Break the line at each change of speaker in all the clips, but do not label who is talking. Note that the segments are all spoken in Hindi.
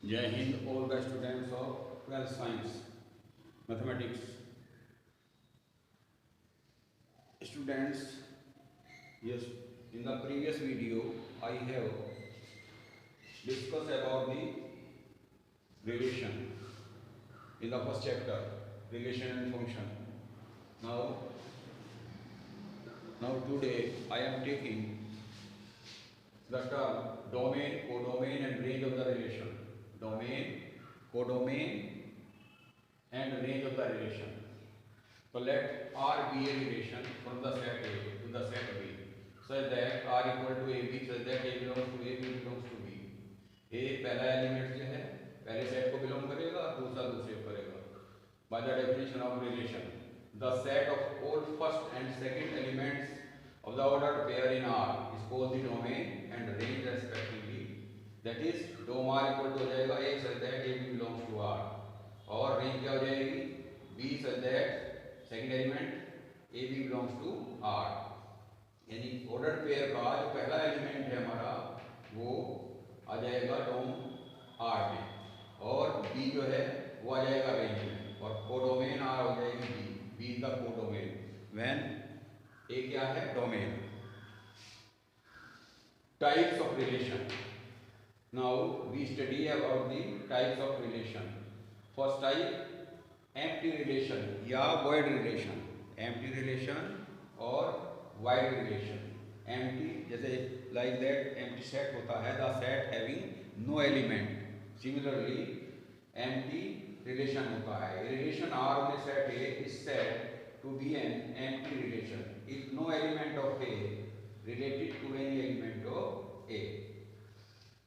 जय Hind all the students of 12th science mathematics. Students, yes, in the previous video I have discussed about the relation in the first chapter, relation and function. Now today I am taking the term domain, codomain and range of the relation. Domain, codomain and range of the relation. So let R be a relation from the set A to the set B, such that R equal to AB, such that A belongs to A, B belongs to B. A पहला एलिमेंट जो है पहले सेट को बिलोंग करेगा, दूसरा दूसरे को करेगा. By the definition of relation, the set of all first and second elements of the ordered pair in R is called the domain and range respectively. That is, dom R equal to हो जाएगा A such that A B belongs to R, और रेंज क्या हो जाएगी B such that second element A B belongs to R. यानी ऑर्डर पेयर का जो पहला एलिमेंट है हमारा वो आ जाएगा डोम आर में, और बी जो है वो आ जाएगा रेंज में, और कोडोमेन आर हो जाएगी B. B is the codomain when A क्या है domain. Types of relation. Now we study about the types of relation. First type empty relation या वॉइड रिलेशन. एम्प्टी रिलेशन और वाइड रिलेशन. एम्प्टी जैसे लाइक दैट एम्प्टी सेट होता है the set having no element. Similarly empty relation होता है. Relation R on A set A is said to be an empty relation if no element of A related to any element of A.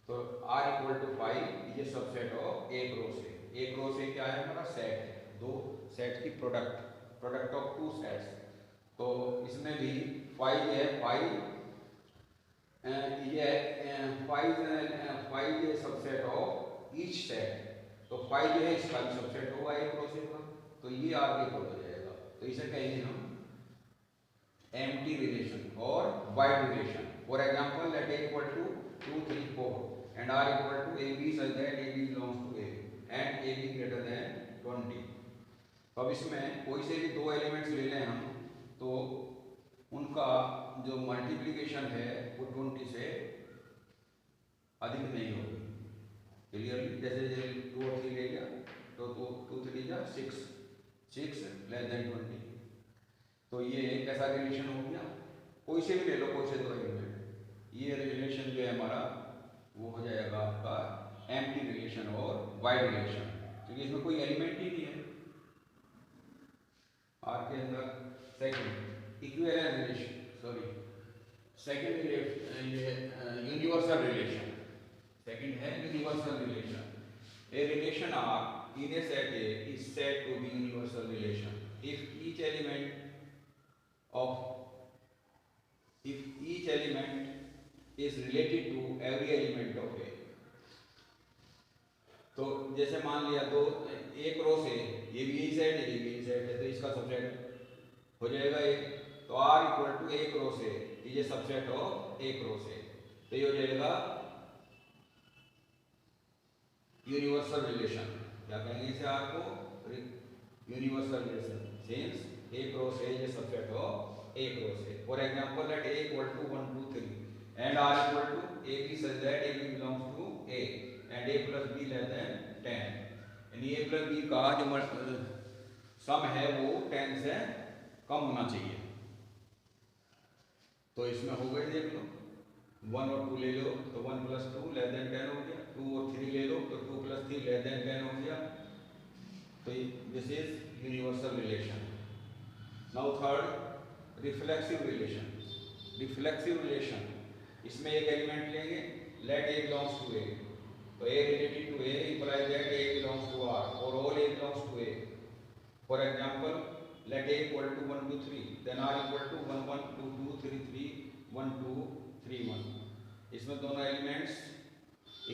तो आर इक्वल टू 5 ये subset of A cross A. A cross A क्या है हमारा सेट है, दो सेट की प्रोडक्ट ऑफ टू सेट्स. तो इसमें भी 5 है, 5 ये 5 ये सबसेट ऑफ ईच सेट. तो 5 जो है इसका भी सबसेट होगा ए क्रॉस ए का, तो ये आगे इक्वल हो जाएगा. तो इसे कहेंगे हम एम्प्टी रिलेशन और void relation. For example let A equal to 2 3 4 and R equal to A B such that A B belongs to A and A B greater than 20. तो अब इसमें कोई से भी दो एलिमेंट्स ले लें हम, तो उनका जो मल्टीप्लिकेशन है वो 20 से अधिक नहीं होगी. क्लियरली जैसे 2 और 3 ले लिया तो 2 3 जा 6 लेस देन 20. तो ये कैसा रिलेशन हो गया. कोई से भी ले लो, कोई से दो एलिमेंट, ये रिलेशन जो है हमारा वो हो जाएगा आपका एम्प्टी रिलेशन और वाइड रिलेशन, क्योंकि इसमें कोई एलिमेंट ही नहीं है आर के अंदर. Second equivalent relation, second universal relation. Second है universal relation. A relation R in a set A is said to be universal relation if each element is related to every element of A. तो जैसे मान लिया दो एक रो से ये भी यही सेट है, ये भी यही सेट है, तो इसका सबसेट हो जाएगा एक. तो आर इक्वल टू एक रो से ये सबसेट ऑफ एक रो से, तो ये हो जाएगा यूनिवर्सल रिलेशन. क्या कहेंगे इसे आर को यूनिवर्सल रिलेशन सिंस एक रो से ये सबसेट ऑफ एक रो से. For example let A equal to 1 2 3 and R equal to A B such that A B belongs to A and a plus B less than 10. यानी a प्लस बी का जो सम है वो 10 से कम होना चाहिए. तो इसमें हो गए देख लो 1 और 2 ले लो तो 1 प्लस 2 लेस देन 10 हो गया. 2 और 3 ले लो तो 2 प्लस 3 लेस देन 10 हो गया. तो this is universal relation. Now third reflexive relation. Reflexive relation इसमें एक एलिमेंट लेंगे, लेट ए बिलोंग्स टू ए. तो A related to A implies that A belongs to R or all A belongs to A. For example, let A equal to 1 2 3, then R equal to 1 1 2 2 3 3 1 2 3 1. इसमें दोनों एलिमेंट्स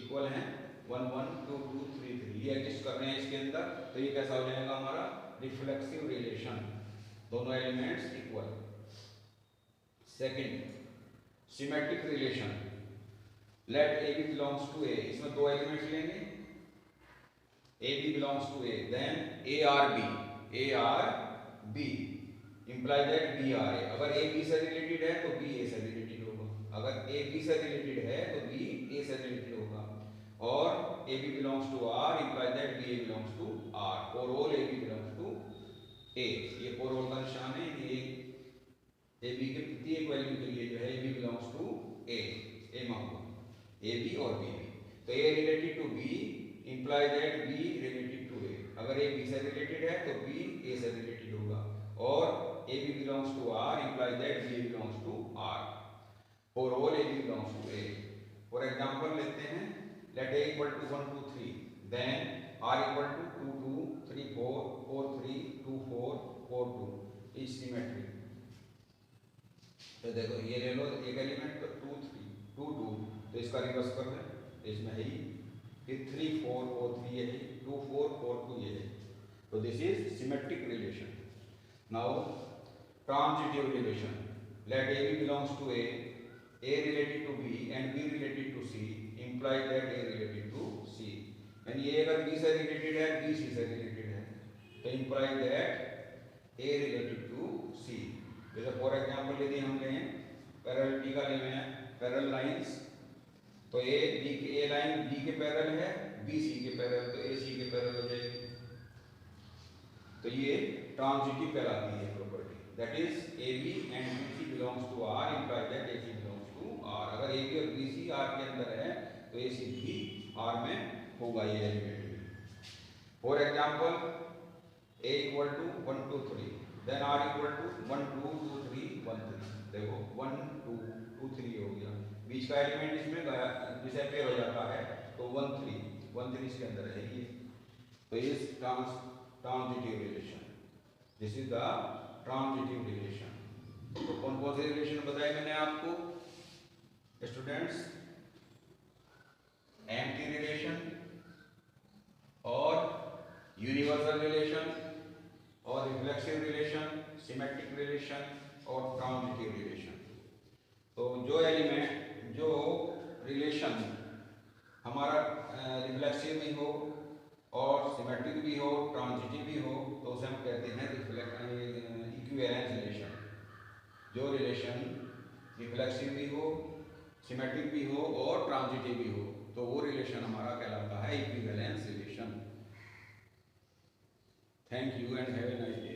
इक्वल हैं 1 1 2 2 3 3, ये एग्जिस्ट कर रहे हैं इसके अंदर. तो ये कैसा हो जाएगा हमारा रिफ्लेक्सिव रिलेशन, दोनों elements equal. Second symmetric relation. Let A B belongs to A. इसमें दो एलिमेंट्स लेंगे, AB belongs to A, then A or B, A or B imply that B or A. अगर A B से रिलेटेड है तो B A से रिलेटेड होगा, अगर A B से रिलेटेड है तो B A से रिलेटेड होगा, और AB belongs to R imply that BA belongs to R. For all AB belongs to A. ये for all का निशान है, ये AB के प्रत्येक वैल्यू के लिए जो है AB belongs to A, A मान लो A B और B B. तो A related to B imply that B related to A. अगर A B से रिलेटेड है तो B A से रिलेटेड होगा, और AB belongs to R imply that B belongs to R. For all AB belongs to A. For example लेते हैं, let A equal to 1 2 3, then R equal to 2 2 3 4 4 3 2 4 4 2 is symmetry. तो देखो ये ले लो एक एलिमेंट तो 2 3 2 2, तो इसका रिवर्स कर दें, इसमें है ही, फिर 3 4 4 3 ये है, 2 4 4 2 ये है, तो this is symmetric relation. Now transitive relation, let AB belongs to A related to B and B related to C imply that A related to C. यानी ये अगर B से रिलेटेड है, B C से रिलेटेड है, तो imply that A related to C. जैसे फॉर एग्जाम्पल यदि हम लें पैरेललिटी का लें पैरेलल लाइंस, तो A लाइन B के पैरेलल है, B C के पैरेलल, तो A C के पैरेलल हो जाएगी, तो ये ट्रांजिटिव कहलाती है property. That is AB and BC belongs to R imply that AC belongs to R. अगर AB और BC R के अंदर है तो AC भी R में होगा ये element. For example A equal to 1 2 3, then R equal to 1 2 2 3 1 3. देखो 1 2 2 3 हो गया, बीच का एलिमेंट इसमें डिसअपीयर हो जाता है, तो 1 3 इसके अंदर है ये, तो इस transitive relation, this is the transitive relation. तो कौन कौन से रिलेशन बताए मैंने आपको स्टूडेंट्स? एम्प्टी रिलेशन और यूनिवर्सल रिलेशन और रिफ्लेक्सिव रिलेशन, सिमेट्रिक रिलेशन और ट्रांजिटिव रिलेशन. तो जो एलिमेंट जो रिलेशन हमारा रिफ्लेक्सिव भी हो और सिमेट्रिक भी हो, ट्रांजिटिव भी हो, तो उसे हम कहते हैं इक्विवेलेंस रिलेशन. जो रिलेशन रिफ्लेक्सिव भी हो, सिमेट्रिक भी हो और ट्रांजिटिव भी हो, तो वो रिलेशन हमारा कहलाता है equivalence relation. Thank you and have a nice day.